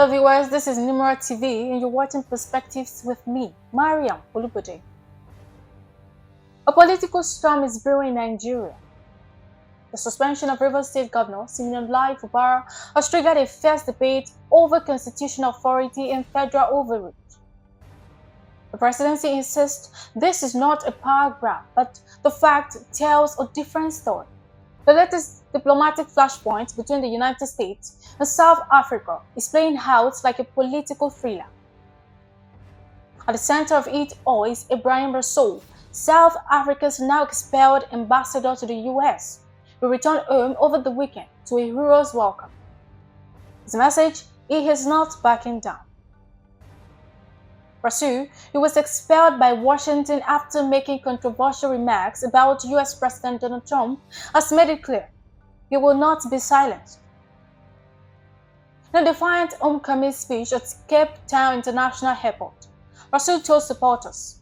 Hello viewers, this is Nimura TV and you're watching Perspectives with me, MARYAM Olubode. A political storm is brewing in Nigeria. The suspension of Rivers State Governor Simeon Fubara has triggered a fierce debate over constitutional authority and federal overreach. The presidency insists this is not a power grab, but the fact tells a different story. The latest diplomatic flashpoint between the United States and South Africa is playing out like a political thriller. At the center of it all is Ibrahim Rasool, South Africa's now expelled ambassador to the US, who returned home over the weekend to a hero's welcome. His message: he is not backing down. Rasool, who was expelled by Washington after making controversial remarks about US President Donald Trump, has made it clear he will not be silenced. In a defiant homecoming speech at Cape Town International Airport, Rasool told supporters,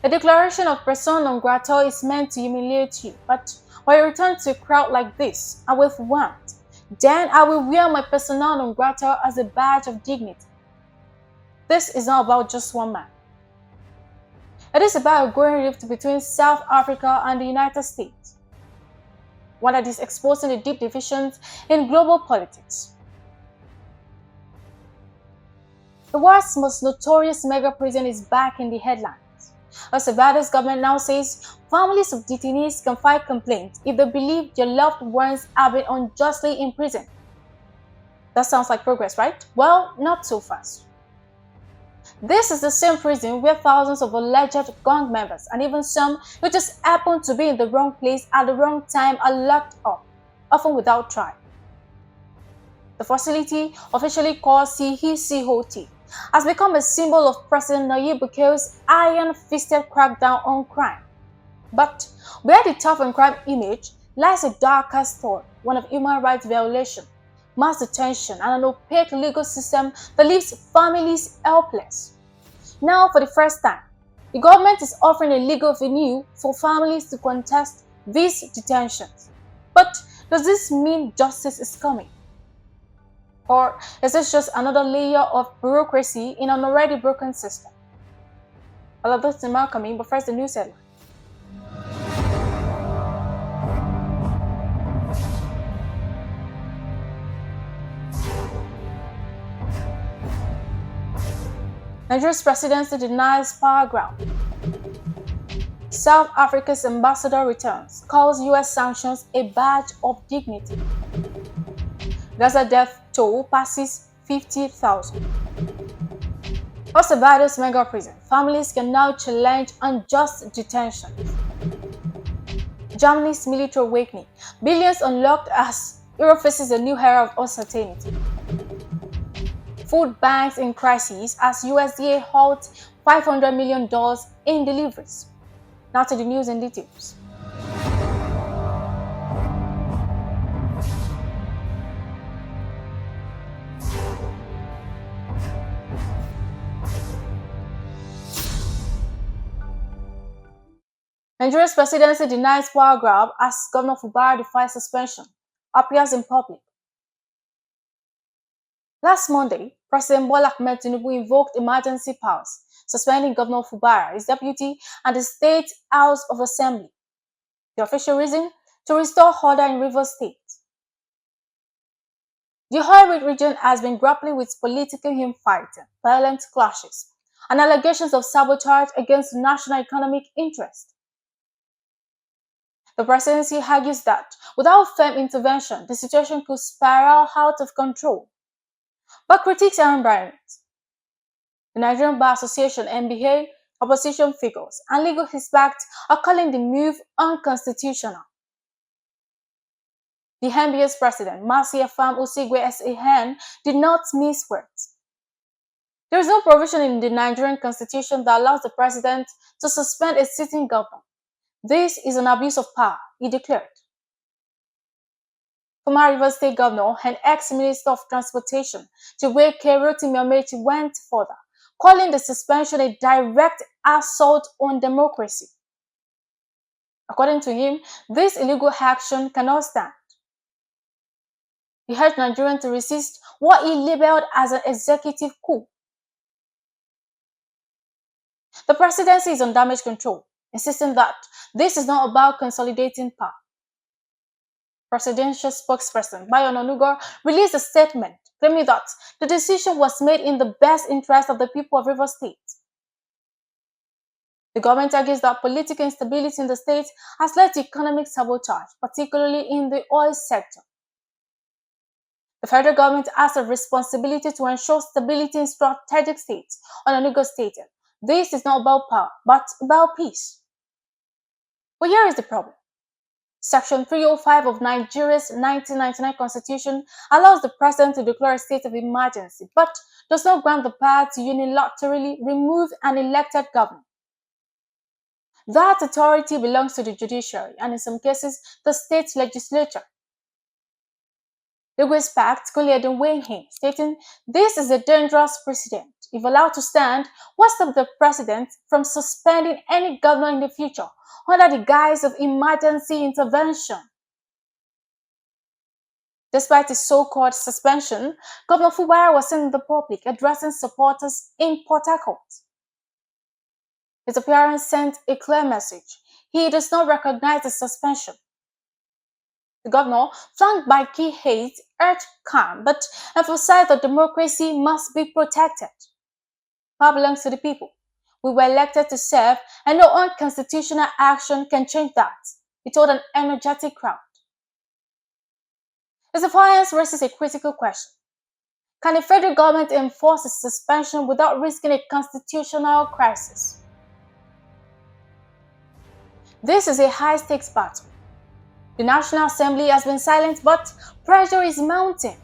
"A declaration of persona non grata is meant to humiliate you, but when I return to a crowd like this and with warmth, then I will wear my persona non grata as a badge of dignity. This is not about just one man. It is about a growing rift between South Africa and the United States, one that is exposing the deep divisions in global politics." The world's most notorious mega prison is back in the headlines. As Nevada's government now says families of detainees can file complaints if they believe their loved ones have been unjustly imprisoned. That sounds like progress, right? Well, not so fast. This is the same prison where thousands of alleged gang members and even some who just happen to be in the wrong place at the wrong time are locked up, often without trial. The facility, officially called CHCOT, has become a symbol of President Nayib Bukelle's iron-fisted crackdown on crime. But where the tough on crime image lies a darker story, one of human rights violation, mass detention, and an opaque legal system that leaves families helpless. Now, for the first time, the government is offering a legal venue for families to contest these detentions. But does this mean justice is coming? Or is this just another layer of bureaucracy in an already broken system? I love this tomorrow coming, but first the news headline. Nigeria's presidency denies power grab. South Africa's ambassador returns, calls US sanctions a badge of dignity. Gaza death toll passes 50,000. As Nevada's mega prison, families can now challenge unjust detentions. Germany's military awakening, billions unlocked as Europe faces a new era of uncertainty. Food banks in crisis as USDA halts $500 million in deliveries. Now to the news and details. Nigeria's presidency denies power grab as Governor Fubara defies suspension, appears in public. Last Monday, President Bola Ahmed Tinubu invoked emergency powers, suspending Governor Fubara, his deputy, and the State House of Assembly. The official reason? To restore order in Rivers State. The oil region has been grappling with political infighting, violent clashes, and allegations of sabotage against national economic interest. The presidency argues that without firm intervention, the situation could spiral out of control. But critics are unbiased. The Nigerian Bar Association (NBA), opposition figures, and legal experts are calling the move unconstitutional. The NBA's president, Mercy Afam Osigwe SAN, did not mince words. There is no provision in the Nigerian constitution that allows the president to suspend a sitting governor. This is an abuse of power, he declared. Former Rivers State Governor and ex-Minister of Transportation, Chiweke Rotimi Amechi, went further, calling the suspension a direct assault on democracy. According to him, this illegal action cannot stand. He urged Nigerians to resist what he labeled as an executive coup. The presidency is on damage control, insisting that this is not about consolidating power. Presidential spokesperson Bayo Onanuga released a statement claiming that the decision was made in the best interest of the people of Rivers State. The government argues that political instability in the state has led to economic sabotage, particularly in the oil sector. The federal government has a responsibility to ensure stability in strategic states, Onanuga stated. This is not about power, but about peace. But here is the problem. Section 305 of Nigeria's 1999 constitution allows the president to declare a state of emergency, but does not grant the power to unilaterally remove an elected governor. That authority belongs to the judiciary and, in some cases, the state legislature. Lagos Pact Koliedin weighed in, stating, "This is a dangerous precedent. If allowed to stand, what stops the president from suspending any governor in the future under the guise of emergency intervention?" Despite his so-called suspension, Governor Fubara was seen in the public addressing supporters in Port Harcourt. His appearance sent a clear message. He does not recognize the suspension. The governor, flanked by key aides, urged calm but emphasized that democracy must be protected. Power belongs to the people. We were elected to serve, and no unconstitutional action can change that, he told an energetic crowd. His defiance raises a critical question. Can the federal government enforce its suspension without risking a constitutional crisis? This is a high-stakes battle. The National Assembly has been silent, but pressure is mounting.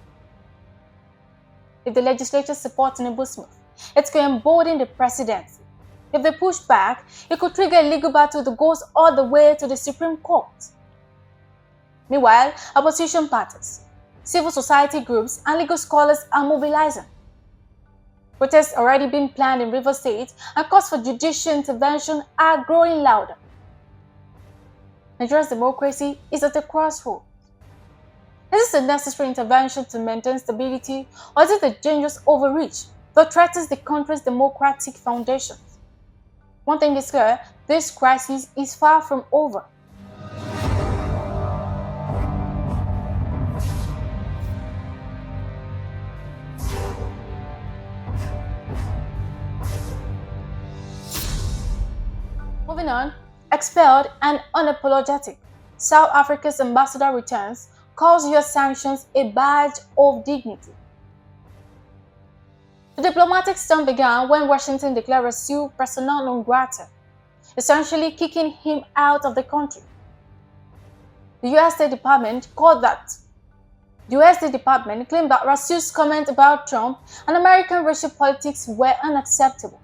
If the legislature supports Tinubu's move, it could embolden the presidency. If they push back, it could trigger a legal battle that goes all the way to the Supreme Court. Meanwhile, opposition parties, civil society groups, and legal scholars are mobilizing. Protests already been planned in Rivers State, and calls for judicial intervention are growing louder. Nigeria's democracy is at a crossroads. Is this a necessary intervention to maintain stability, or is it a dangerous overreach that threatens the country's democratic foundations? One thing is clear, this crisis is far from over. Moving on, expelled and unapologetic, South Africa's ambassador returns, calls US sanctions a badge of dignity. The diplomatic storm began when Washington declared Rasul persona non grata, essentially kicking him out of the country. The US State Department claimed that Rasul's comment about Trump and American racial politics were unacceptable.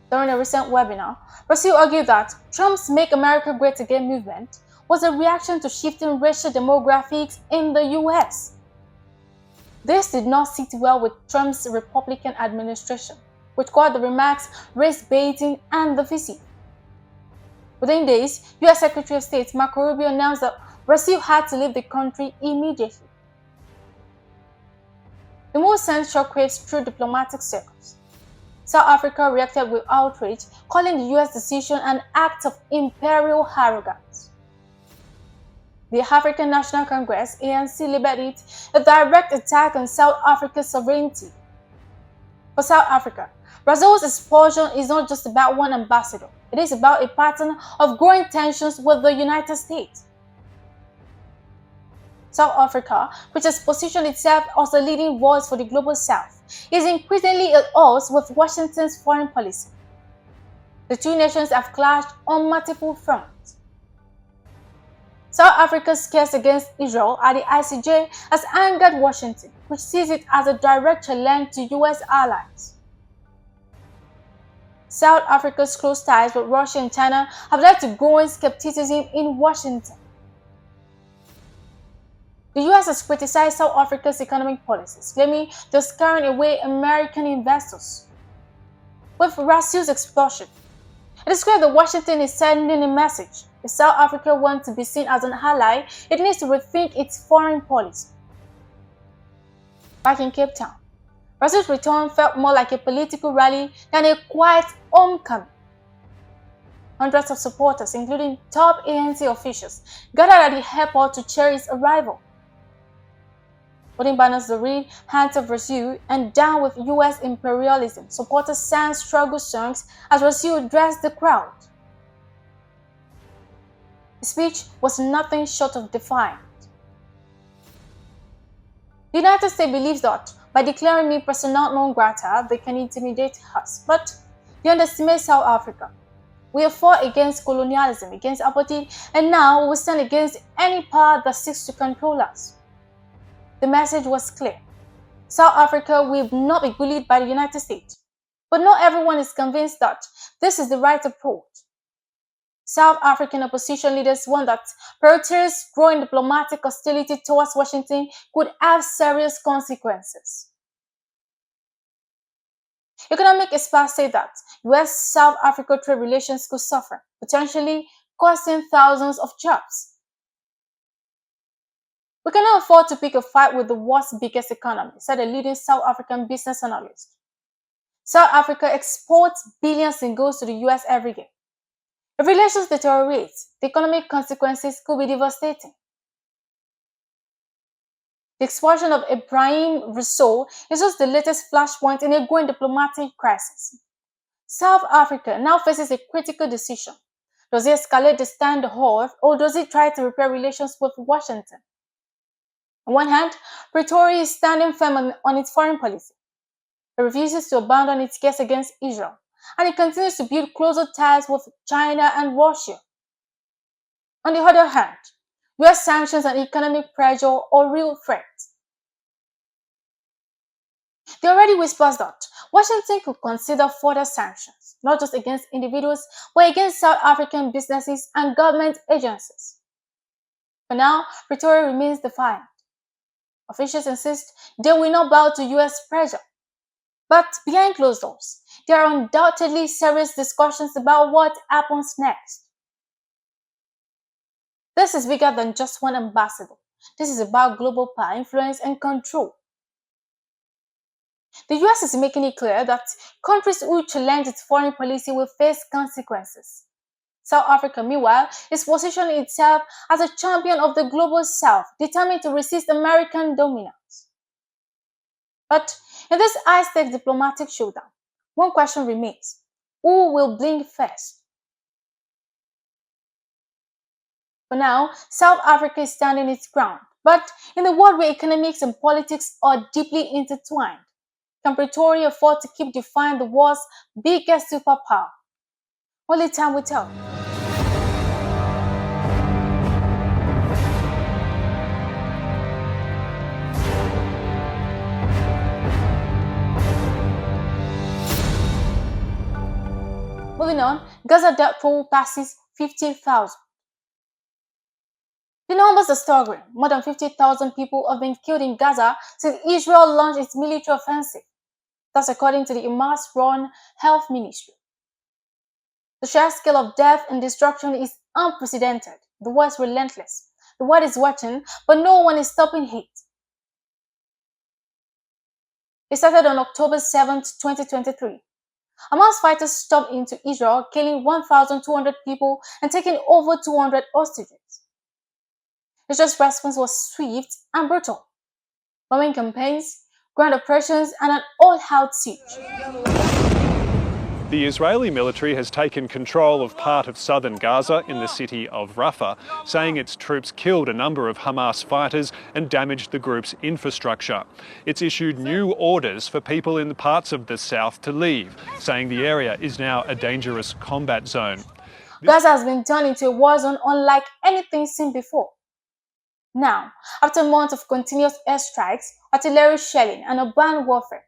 During a recent webinar, Rasul argued that Trump's Make America Great Again movement was a reaction to shifting racial demographics in the US. This did not sit well with Trump's Republican administration, which called the remarks race-baiting and divisive. Within days, US Secretary of State Marco Rubio announced that Rasul had to leave the country immediately. The move sent shockwaves through diplomatic circles. South Africa reacted with outrage, calling the US decision an act of imperial arrogance. The African National Congress, ANC, labeled it a direct attack on South Africa's sovereignty. For South Africa, Rasul's expulsion is not just about one ambassador. It is about a pattern of growing tensions with the United States. South Africa, which has positioned itself as a leading voice for the global South, is increasingly at odds with Washington's foreign policy. The two nations have clashed on multiple fronts. South Africa's case against Israel at the ICJ has angered Washington, which sees it as a direct challenge to US allies. South Africa's close ties with Russia and China have led to growing skepticism in Washington. The US has criticized South Africa's economic policies, claiming they're scaring away American investors. With Rasul's expulsion, it is clear that Washington is sending a message. If South Africa wants to be seen as an ally, it needs to rethink its foreign policy. Back in Cape Town, Brazil's return felt more like a political rally than a quiet homecoming. Hundreds of supporters, including top ANC officials, gathered at the airport to cheer his arrival. Holding banners that read "Hands of Brazil" and "Down with US imperialism," supporters sang struggle songs as Brazil addressed the crowd. His speech was nothing short of defiant. The United States believes that by declaring me persona non grata, they can intimidate us, but they underestimate South Africa. We have fought against colonialism, against apartheid, and now we stand against any power that seeks to control us. The message was clear. South Africa will not be bullied by the United States. But not everyone is convinced that this is the right approach. South African opposition leaders warn that Pretoria's growing diplomatic hostility towards Washington could have serious consequences. Economic experts say that US-South Africa trade relations could suffer, potentially costing thousands of jobs. We cannot afford to pick a fight with the world's biggest economy, said a leading South African business analyst. South Africa exports billions in goods to the US every year. If relations deteriorate, the economic consequences could be devastating. The expulsion of Ibrahim Rousseau is just the latest flashpoint in a growing diplomatic crisis. South Africa now faces a critical decision. Does it escalate the standoff, or does it try to repair relations with Washington? On one hand, Pretoria is standing firm on its foreign policy. It refuses to abandon its case against Israel, and it continues to build closer ties with China and Russia. On the other hand, US sanctions and economic pressure are real threats. There already whispers that Washington could consider further sanctions, not just against individuals, but against South African businesses and government agencies. For now, Pretoria remains defiant. Officials insist they will not bow to US pressure. But behind closed doors, there are undoubtedly serious discussions about what happens next. This is bigger than just one ambassador. This is about global power, influence, and control. The US is making it clear that countries who challenge its foreign policy will face consequences. South Africa, meanwhile, is positioning itself as a champion of the global South, determined to resist American dominance. But in this high-stakes diplomatic showdown, one question remains: who will blink first? For now, South Africa is standing its ground, but in a world where economics and politics are deeply intertwined, can Pretoria afford to keep defying the world's biggest superpower? Only time will tell. Moving on, Gaza death toll passes 50,000. The numbers are staggering. More than 50,000 people have been killed in Gaza since Israel launched its military offensive. That's according to the Hamas-run Health Ministry. The sheer scale of death and destruction is unprecedented. The war is relentless. The world is watching, but no one is stopping it. It started on October 7, 2023. Hamas fighters stormed into Israel, killing 1,200 people and taking over 200 hostages. Israel's response was swift and brutal. Bombing campaigns, ground operations, and an all-out siege. The Israeli military has taken control of part of southern Gaza in the city of Rafah, saying its troops killed a number of Hamas fighters and damaged the group's infrastructure. It's issued new orders for people in parts of the south to leave, saying the area is now a dangerous combat zone. Gaza has been turned into a war zone unlike anything seen before. Now, after months of continuous airstrikes, artillery shelling, and urban warfare,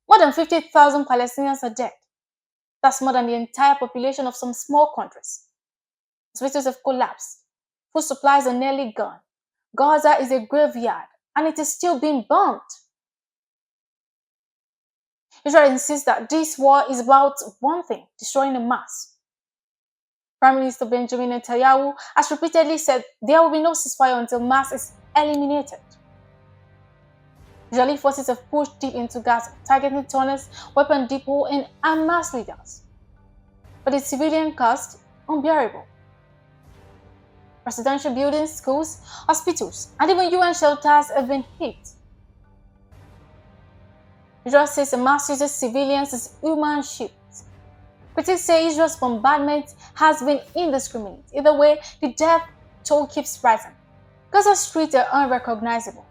more than 50,000 Palestinians are dead. That's more than the entire population of some small countries. Hospitals have collapsed. Food supplies are nearly gone. Gaza is a graveyard, and it is still being bombed. Israel insists that this war is about one thing: destroying the mass. Prime Minister Benjamin Netanyahu has repeatedly said there will be no ceasefire until Hamas is eliminated. Israeli forces have pushed deep into Gaza, targeting tunnels, weapon depot, and Hamas leaders. But the civilian cost unbearable. Residential buildings, schools, hospitals, and even UN shelters have been hit. Israel says Hamas uses civilians as human shields. Critics say Israel's bombardment has been indiscriminate. Either way, the death toll keeps rising. Gaza's streets are unrecognizable.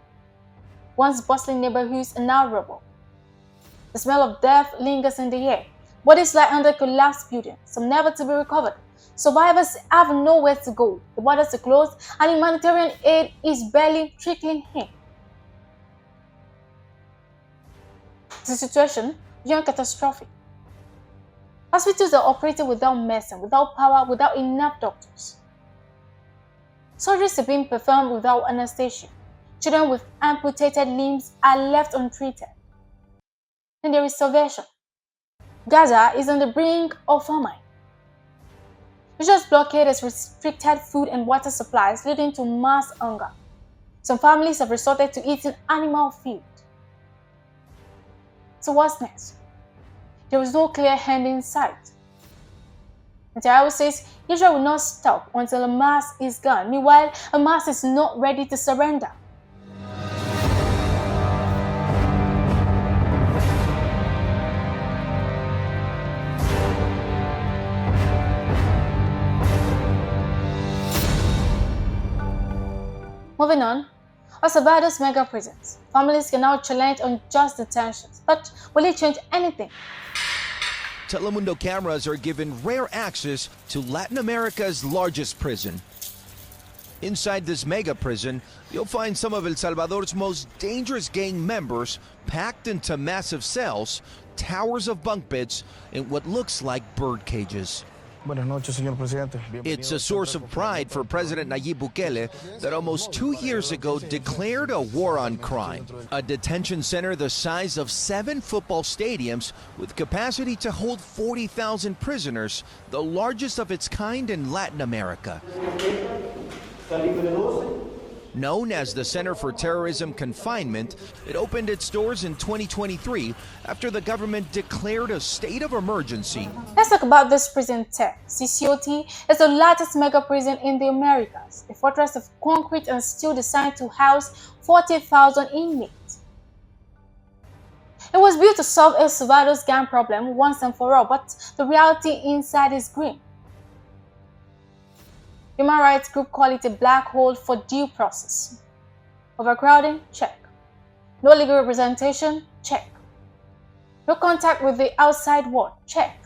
Once bustling neighborhoods are now rubble. The smell of death lingers in the air. Bodies lie under collapsed buildings, some never to be recovered. Survivors have nowhere to go. The borders are closed, and humanitarian aid is barely trickling in. The situation beyond catastrophic. Hospitals are operating without medicine, without power, without enough doctors. Surgeries are being performed without anesthesia. Children with amputated limbs are left untreated. Then there is starvation. Gaza is on the brink of famine. Israel's blockade has restricted food and water supplies, leading to mass hunger. Some families have resorted to eating animal feed. So what's next? There is no clear end in sight. Netanyahu says Israel will not stop until Hamas is gone. Meanwhile, Hamas is not ready to surrender. Moving on, Osabado's mega prisons. Families can now challenge unjust detentions, but will it change anything? Telemundo cameras are given rare access to Latin America's largest prison. Inside this mega prison, you'll find some of El Salvador's most dangerous gang members packed into massive cells, towers of bunk beds, and what looks like bird cages. It's a source of pride for President Nayib Bukele that almost 2 years ago declared a war on crime. A detention center the size of 7 football stadiums with capacity to hold 40,000 prisoners, the largest of its kind in Latin America. Known as the Center for Terrorism Confinement, it opened its doors in 2023 after the government declared a state of emergency. Let's talk about this prison tech. CCOT is the largest mega prison in the Americas, a fortress of concrete and steel designed to house 40,000 inmates. It was built to solve El Salvador's gang problem once and for all, but the reality inside is grim. Human rights groups call it a black hole for due process. Overcrowding? Check. No legal representation? Check. No contact with the outside world? Check.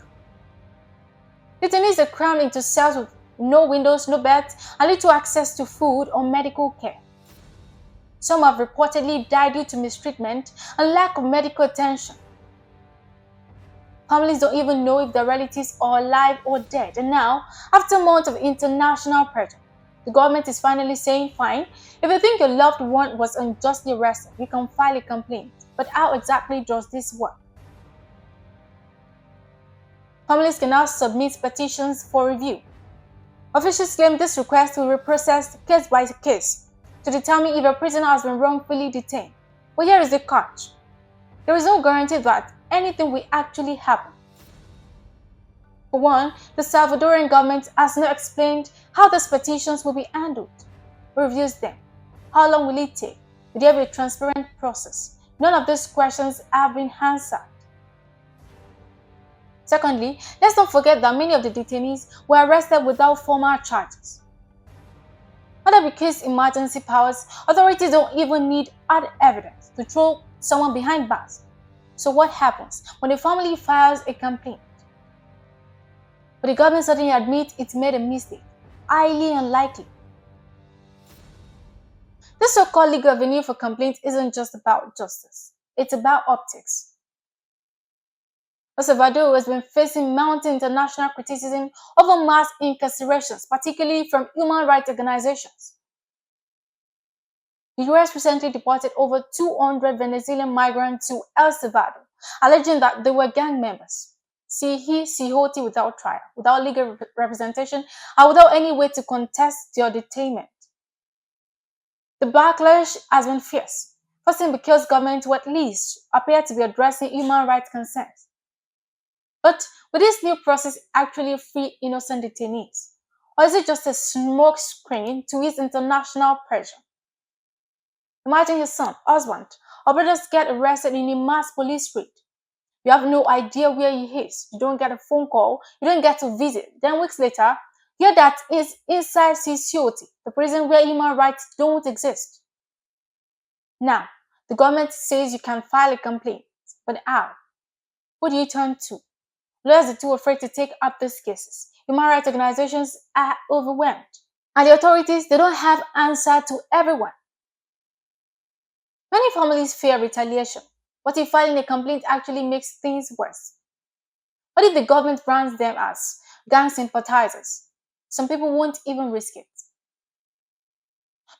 Detainees are crammed into cells with no windows, no beds, and little access to food or medical care. Some have reportedly died due to mistreatment and lack of medical attention. Families don't even know if their relatives are alive or dead. And now, after months of international pressure, the government is finally saying, fine, if you think your loved one was unjustly arrested, you can file a complaint. But how exactly does this work? Families can now submit petitions for review. Officials claim this request will be processed case by case to determine if a prisoner has been wrongfully detained. But here is the catch. There is no guarantee that anything will actually happen. For one, the Salvadoran government has not explained how these petitions will be handled. Who reviews them? How long will it take? Will there be a transparent process? None of these questions have been answered. Secondly, let's not forget that many of the detainees were arrested without formal charges. Under because emergency powers, authorities don't even need hard evidence to throw someone behind bars. So what happens when a family files a complaint? But the government suddenly admits it made a mistake. Highly unlikely. This so-called legal avenue for complaints isn't just about justice. It's about optics. El Salvador has been facing mounting international criticism over mass incarcerations, particularly from human rights organizations. The US recently deported over 200 Venezuelan migrants to El Salvador, alleging that they were gang members. COT without trial, without legal representation, and without any way to contest their detainment. The backlash has been fierce. possibly because government will at least appear to be addressing human rights concerns. But will this new process actually free innocent detainees? Or is it just a smoke screen to ease international pressure? Imagine your son, husband, or brothers get arrested in a mass police raid. You have no idea where he is. You don't get a phone call. You don't get to visit. Then weeks later, hear that is inside CCOT, the prison where human rights don't exist. Now, the government says you can file a complaint, but how? Who do you turn to? Lawyers are too afraid to take up these cases. Human rights organizations are overwhelmed. And the authorities, they don't have answer to everyone. Many families fear retaliation. What if filing a complaint actually makes things worse? What if the government brands them as gang sympathizers? Some people won't even risk it.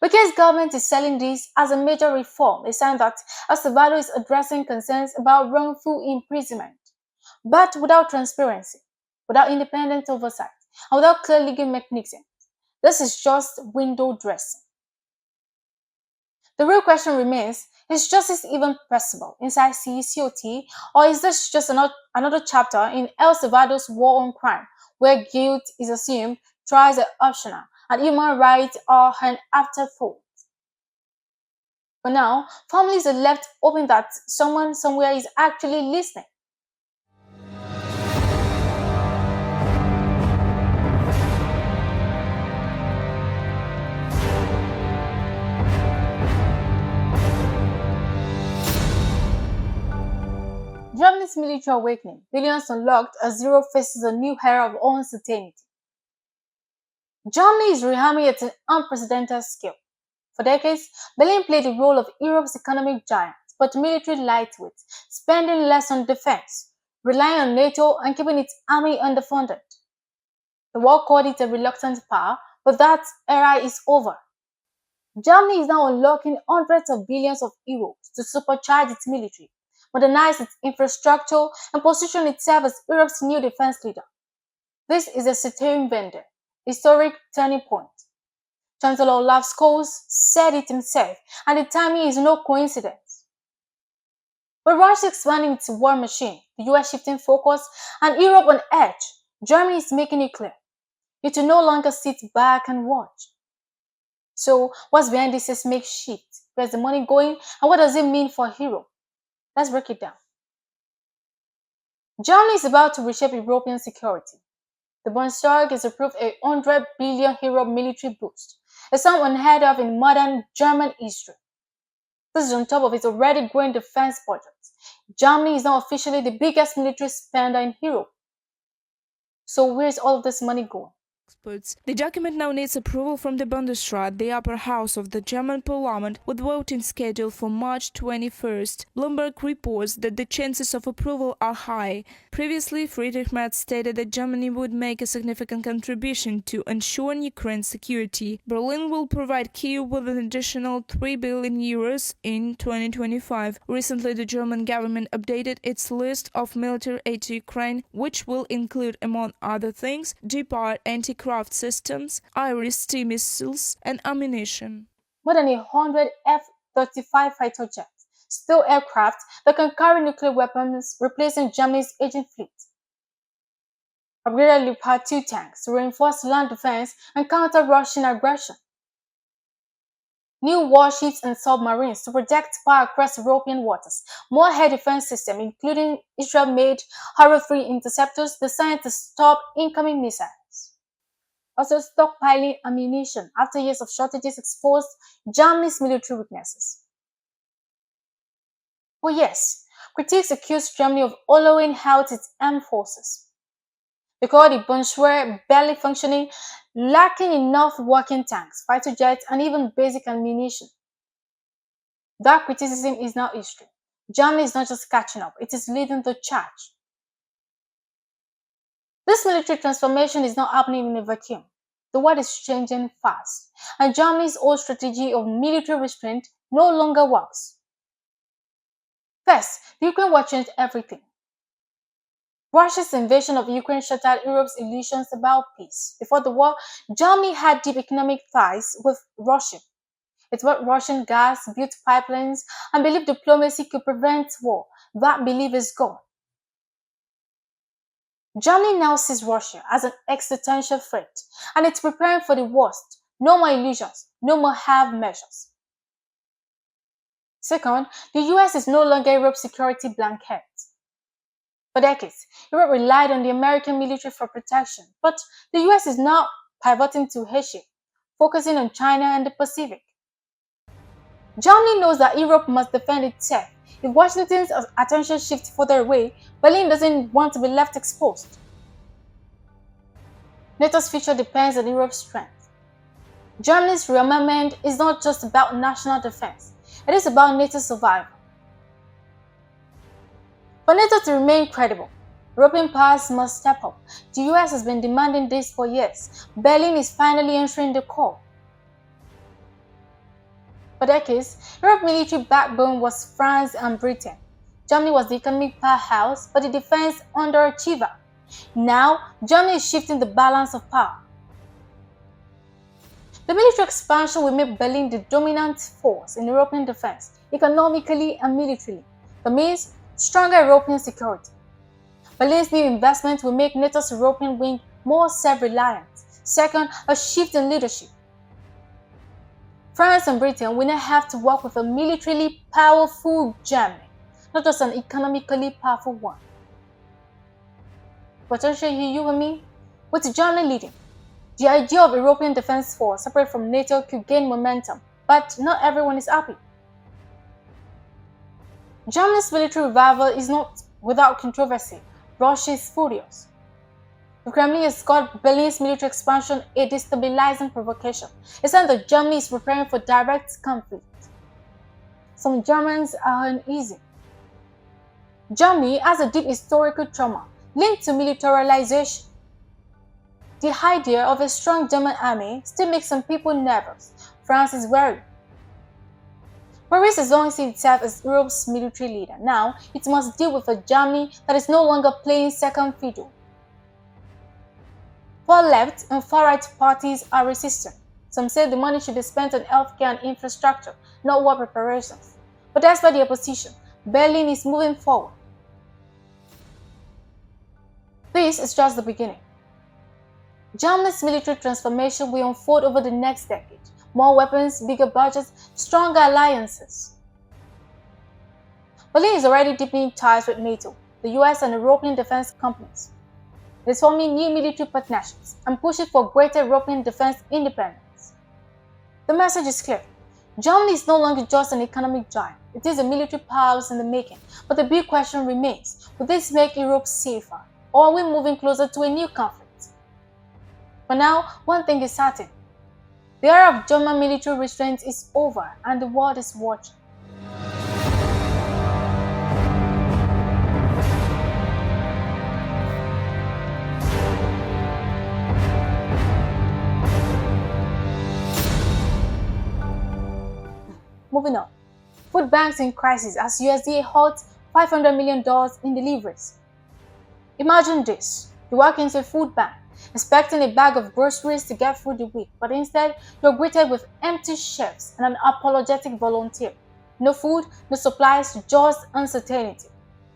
Because government is selling this as a major reform, a sign that El Salvador is addressing concerns about wrongful imprisonment, but without transparency, without independent oversight, and without clear legal mechanisms. This is just window dressing. The real question remains, is justice even possible inside CECOT, or is this just another chapter in El Salvador's war on crime, where guilt is assumed, trials are optional, and human rights are an afterthought? For now, families are left hoping that someone somewhere is actually listening. Germany's military awakening, billions unlocked as Europe faces a new era of uncertainty. Germany is rearming at an unprecedented scale. For decades, Berlin played the role of Europe's economic giant, but military lightweight, spending less on defense, relying on NATO and keeping its army underfunded. The world called it a reluctant power, but that era is over. Germany is now unlocking hundreds of billions of euros to supercharge its military, modernize its infrastructure, and position itself as Europe's new defense leader. This is a Zeitenwende, historic turning point. Chancellor Olaf Scholz said it himself, and the timing is no coincidence. With Russia expanding its war machine, the US shifting focus, and Europe on edge, Germany is making it clear. It will no longer sit back and watch. So, what's behind this seismic shift? Where's the money going, and what does it mean for Europe? Let's break it down. Germany is about to reshape European security. The Bundestag has approved a €100 billion military boost, a sum unheard of in modern German history. This is on top of its already growing defense budget. Germany is now officially the biggest military spender in Europe. So where is all of this money going? The document now needs approval from the Bundesrat, the upper house of the German parliament, with voting scheduled for March 21st. Bloomberg reports that the chances of approval are high. Previously, Friedrich Merz stated that Germany would make a significant contribution to ensuring Ukraine's security. Berlin will provide Kyiv with an additional €3 billion in 2025. Recently, the German government updated its list of military aid to Ukraine, which will include, among other things, Gepard anti-craft systems, Iris-T missiles, and ammunition. More than 100 F-35 fighter jets, stealth aircraft that can carry nuclear weapons, replacing Germany's aging fleet. Upgraded Leopard 2 tanks to reinforce land defense and counter Russian aggression. New warships and submarines to protect power across European waters. More air defense systems, including Israel-made Arrow-3 interceptors designed to stop incoming missiles. Also stockpiling ammunition after years of shortages exposed Germany's military weaknesses. Oh yes, critics accused Germany of hollowing out its armed forces. They called the Bundeswehr barely functioning, lacking enough working tanks, fighter jets, and even basic ammunition. That criticism is now history. Germany is not just catching up, it is leading the charge. This military transformation is not happening in a vacuum. The world is changing fast, and Germany's old strategy of military restraint no longer works. First, the Ukraine war changed everything. Russia's invasion of Ukraine shattered Europe's illusions about peace. Before the war, Germany had deep economic ties with Russia. It bought Russian gas, built pipelines, and believed diplomacy could prevent war. That belief is gone. Germany now sees Russia as an existential threat, and it's preparing for the worst. No more illusions, no more half measures. Second, the US is no longer Europe's security blanket. For decades, Europe relied on the American military for protection, but the US is now pivoting to Asia, focusing on China and the Pacific. Germany knows that Europe must defend itself. If Washington's attention shifts further away, Berlin doesn't want to be left exposed. NATO's future depends on Europe's strength. Germany's rearmament is not just about national defense, it is about NATO's survival. For NATO to remain credible, European powers must step up. The US has been demanding this for years. Berlin is finally answering the call. For decades, Europe's military backbone was France and Britain. Germany was the economic powerhouse, but the defense underachiever. Now, Germany is shifting the balance of power. The military expansion will make Berlin the dominant force in European defense, economically and militarily. That means stronger European security. Berlin's new investment will make NATO's European wing more self-reliant. Second, a shift in leadership. France and Britain will now have to work with a militarily powerful Germany, not just an economically powerful one. Potentially you and me, with Germany leading, the idea of a European defense force separate from NATO could gain momentum, but not everyone is happy. Germany's military revival is not without controversy. Russia is furious. The Kremlin has called Berlin's military expansion a destabilizing provocation. It's said that Germany is preparing for direct conflict. Some Germans are uneasy. Germany has a deep historical trauma linked to militarization. The idea of a strong German army still makes some people nervous. France is worried. Paris has long seen itself as Europe's military leader. Now, it must deal with a Germany that is no longer playing second fiddle. Far left and far right parties are resistant. Some say the money should be spent on healthcare and infrastructure, not war preparations. But despite the opposition, Berlin is moving forward. This is just the beginning. Germany's military transformation will unfold over the next decade. More weapons, bigger budgets, stronger alliances. Berlin is already deepening ties with NATO, the US and European defense companies. It is forming new military partnerships and pushing for greater European defense independence. The message is clear. Germany is no longer just an economic giant. It is a military powerhouse in the making. But the big question remains, will this make Europe safer? Or are we moving closer to a new conflict? For now, one thing is certain. The era of German military restraint is over and the world is watching. Moving on. Food banks in crisis as USDA halts $500 million in deliveries. Imagine this. You walk into a food bank, expecting a bag of groceries to get through the week, but instead, you're greeted with empty shelves and an apologetic volunteer. No food, no supplies, just uncertainty.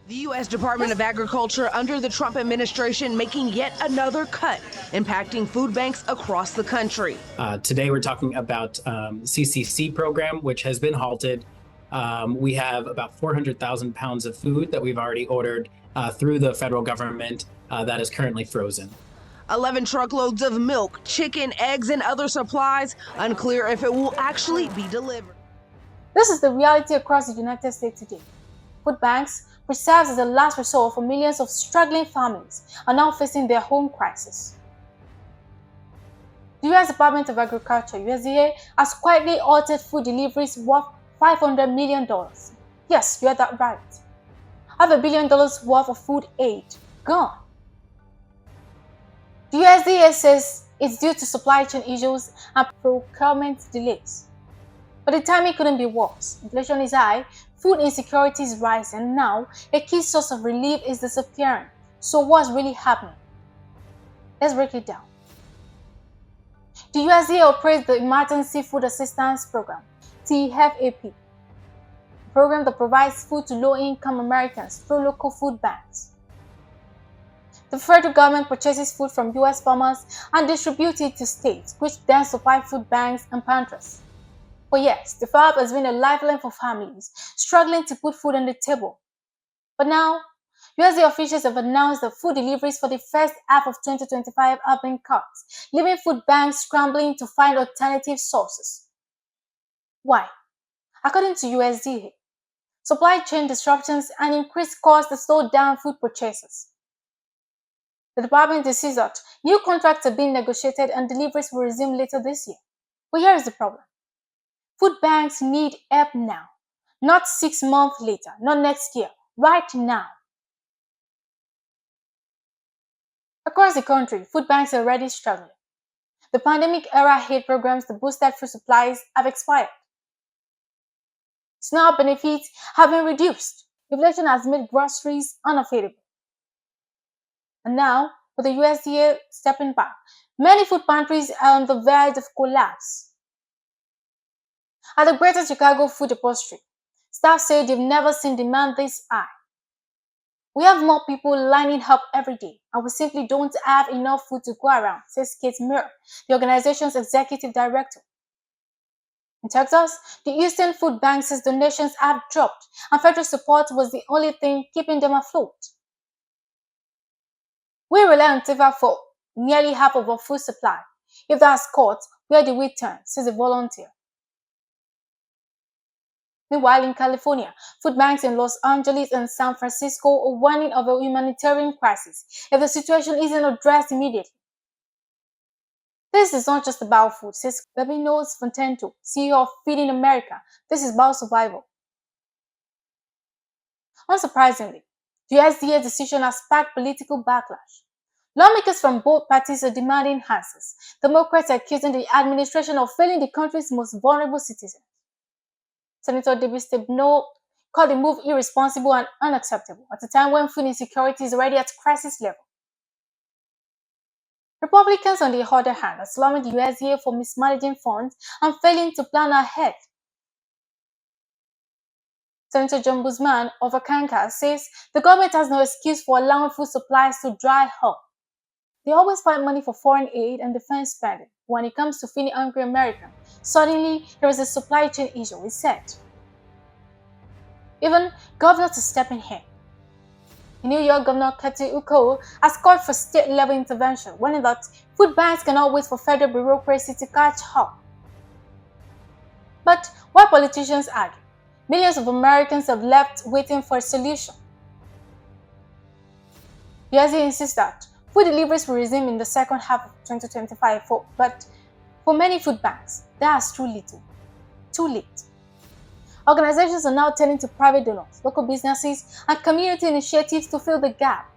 The U.S. Department of Agriculture under the Trump administration making yet another cut, impacting food banks across the country. Today we're talking about CCC program, which has been halted. We have about 400,000 pounds of food that we've already ordered through the federal government that is currently frozen. 11 truckloads of milk, chicken, eggs, and other supplies. Unclear if it will actually be delivered. This is the reality across the United States today. Food banks, which serves as a last resort for millions of struggling families, are now facing their home crisis. The U.S. Department of Agriculture, USDA, has quietly halted food deliveries worth $500 million. Yes, you heard that right. $500 million worth of food aid gone. The USDA says it's due to supply chain issues and procurement delays. But the timing couldn't be worse. Inflation is high, food insecurity is rising, and now a key source of relief is disappearing. So what's really happening? Let's break it down. The USDA operates the Emergency Food Assistance Program. TFAP, a program that provides food to low-income Americans through local food banks. The federal government purchases food from U.S. farmers and distributes it to states, which then supply food banks and pantries. For years, the FAP has been a lifeline for families struggling to put food on the table. But now, USDA officials have announced that food deliveries for the first half of 2025 have been cut, leaving food banks scrambling to find alternative sources. Why? According to USDA, supply chain disruptions and increased costs have slowed down food purchases. The department insists that new contracts are being negotiated and deliveries will resume later this year. But here is the problem. Food banks need help now, not 6 months later, not next year, right now. Across the country, food banks are already struggling. The pandemic-era aid programs that boosted food supplies have expired. SNAP benefits have been reduced. Inflation has made groceries unaffordable. And now, with the USDA stepping back, many food pantries are on the verge of collapse. At the Greater Chicago Food Depository, staff say they've never seen demand this high. We have more people lining up every day, and we simply don't have enough food to go around, says Kate Muir, the organization's executive director. In Texas, the Houston Food Bank says donations have dropped, and federal support was the only thing keeping them afloat. We rely on TEVA for nearly half of our food supply. If that's cut, where do we turn, says a volunteer. Meanwhile, in California, food banks in Los Angeles and San Francisco are warning of a humanitarian crisis if the situation isn't addressed immediately. This is not just about food, says Gabinos Fontento, CEO of Feeding America. This is about survival. Unsurprisingly, the USDA decision has sparked political backlash. Lawmakers from both parties are demanding answers. Democrats are accusing the administration of failing the country's most vulnerable citizens. Senator Debbie Stabenow called the move irresponsible and unacceptable at a time when food insecurity is already at crisis level. Republicans, on the other hand, are slamming the USDA for mismanaging funds and failing to plan ahead. Senator John Boozman of Arkansas says the government has no excuse for allowing food supplies to dry up. They always find money for foreign aid and defense spending. When it comes to feeding hungry Americans, suddenly there is a supply chain issue, he said. Even governors are stepping in. In New York, Governor Kathy Hochul has called for state-level intervention, warning that food banks cannot wait for federal bureaucracy to catch up. But while politicians argue, millions of Americans have left waiting for a solution. The USDA insists that food deliveries will resume in the second half of 2025, but for many food banks, that's too little, too late. Organizations are now turning to private donors, local businesses, and community initiatives to fill the gap.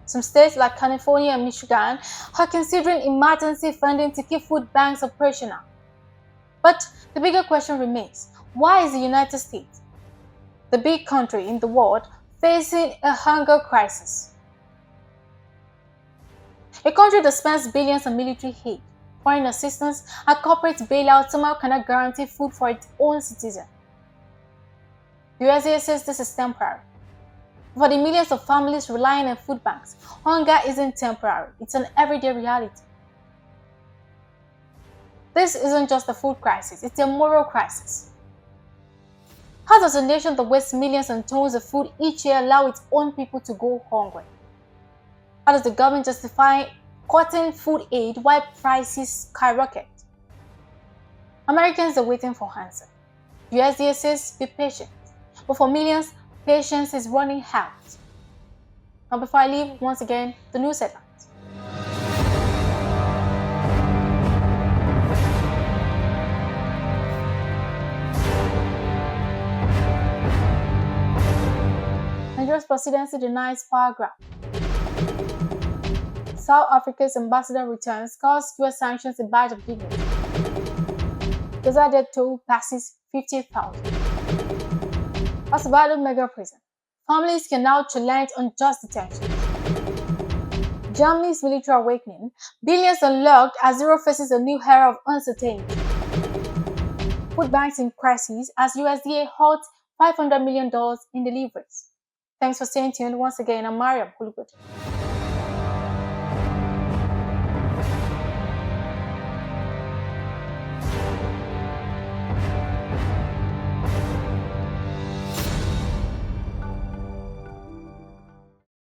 Some states like California and Michigan are considering emergency funding to keep food banks operational. But the bigger question remains, why is the United States, the big country in the world, facing a hunger crisis? A country that spends billions on military aid, foreign assistance, and corporate bailouts somehow cannot guarantee food for its own citizens. The USDA says this is temporary. For the millions of families relying on food banks, hunger isn't temporary, it's an everyday reality. This isn't just a food crisis, it's a moral crisis. How does a nation that wastes millions on tons of food each year allow its own people to go hungry? How does the government justify cutting food aid while prices skyrocket? Americans are waiting for answers. The USDA says be patient, but for millions, patience is running out. Now before I leave, once again, the news headlines. Nigeria's presidency denies power grab. South Africa's ambassador returns, calls US sanctions a badge of dignity. Gaza death toll passes 50,000. Asabado mega prison. Families can now challenge unjust detention. Germany's military awakening. Billions unlocked as Europe faces a new era of uncertainty. food banks in crisis as USDA halts $500 million in deliveries. Thanks for staying tuned. Once again, I'm MARYAM OLUGBODE.